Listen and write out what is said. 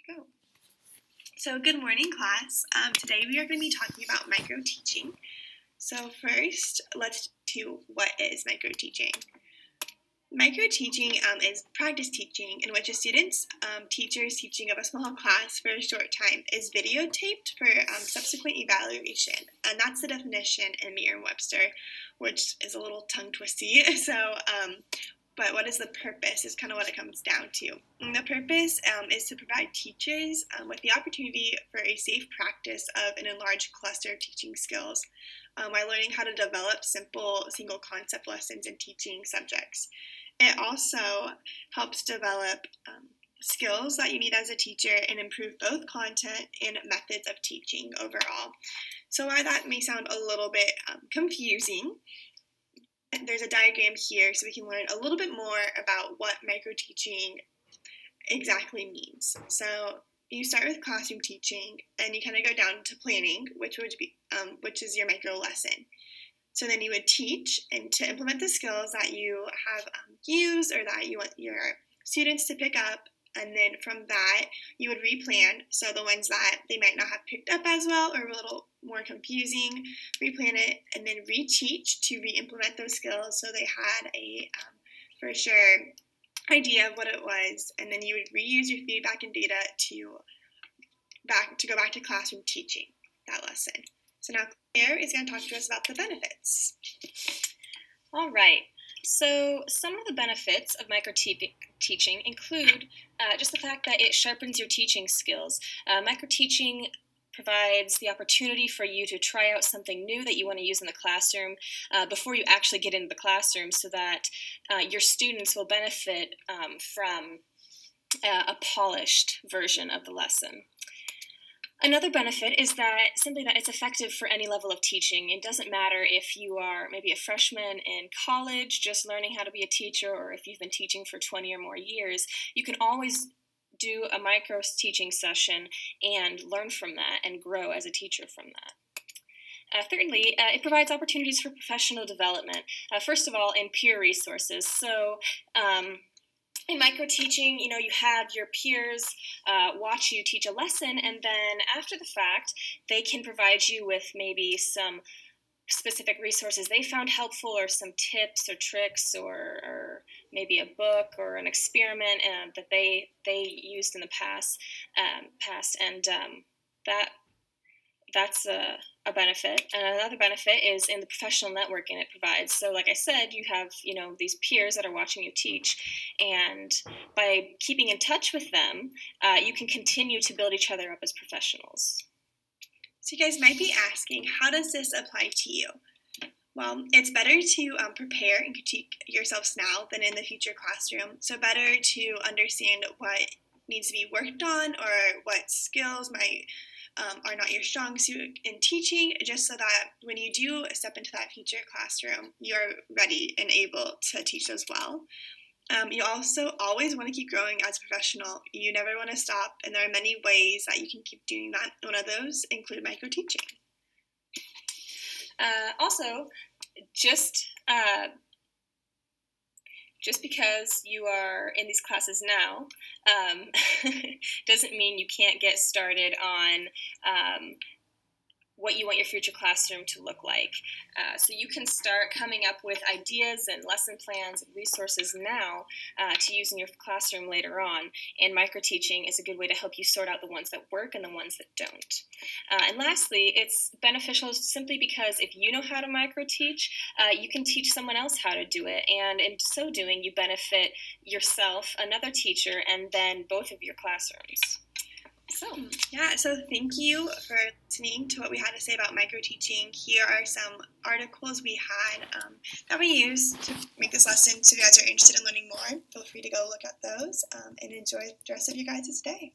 Go. So good morning, class. Today we are going to be talking about micro-teaching. So first, let's do what is micro-teaching. Micro-teaching is practice teaching in which a student's teacher's teaching of a small class for a short time is videotaped for subsequent evaluation. And that's the definition in Merriam-Webster, which is a little tongue-twisty. But what is the purpose is kind of what it comes down to. And the purpose is to provide teachers with the opportunity for a safe practice of an enlarged cluster of teaching skills while learning how to develop simple single concept lessons in teaching subjects. It also helps develop skills that you need as a teacher and improve both content and methods of teaching overall. So while that may sound a little bit confusing, there's a diagram here so we can learn a little bit more about what micro-teaching exactly means. So you start with classroom teaching and you kind of go down to planning, which is your micro lesson. So then you would teach and to implement the skills that you have used or that you want your students to pick up. And then from that, you would replan. So the ones that they might not have picked up as well or a little more confusing, replan it, and then reteach to re-implement those skills so they had a, for sure, idea of what it was. And then you would reuse your feedback and data to go back to classroom teaching that lesson. So now Claire is going to talk to us about the benefits. All right. So some of the benefits of micro-teaching include just the fact that it sharpens your teaching skills. Micro-teaching provides the opportunity for you to try out something new that you want to use in the classroom before you actually get into the classroom so that your students will benefit from a polished version of the lesson. Another benefit is that it's effective for any level of teaching. It doesn't matter if you are maybe a freshman in college just learning how to be a teacher or if you've been teaching for 20 or more years. You can always do a micro teaching session and learn from that and grow as a teacher from that. Thirdly, it provides opportunities for professional development. First of all, in peer resources. So in micro-teaching, you have your peers watch you teach a lesson, and then after the fact, they can provide you with maybe some specific resources they found helpful or some tips or tricks or maybe a book or an experiment that they used in the past, and that's a benefit. And another benefit is in the professional networking it provides. So like I said, you have, these peers that are watching you teach, and by keeping in touch with them, you can continue to build each other up as professionals. So you guys might be asking, how does this apply to you? Well, it's better to prepare and critique yourselves now than in the future classroom. So better to understand what needs to be worked on or what skills are not your strong suit in teaching, just so that when you do step into that future classroom, you're ready and able to teach as well. You also always want to keep growing as a professional. You never want to stop, and there are many ways that you can keep doing that. One of those include micro-teaching. Also, just because you are in these classes now doesn't mean you can't get started on what you want your future classroom to look like. So you can start coming up with ideas and lesson plans and resources now to use in your classroom later on. And micro-teaching is a good way to help you sort out the ones that work and the ones that don't. And lastly, it's beneficial simply because if you know how to micro-teach, you can teach someone else how to do it. And in so doing, you benefit yourself, another teacher, and then both of your classrooms. So thank you for listening to what we had to say about micro-teaching. Here are some articles we had that we used to make this lesson. So if you guys are interested in learning more, feel free to go look at those and enjoy the rest of your guys' day.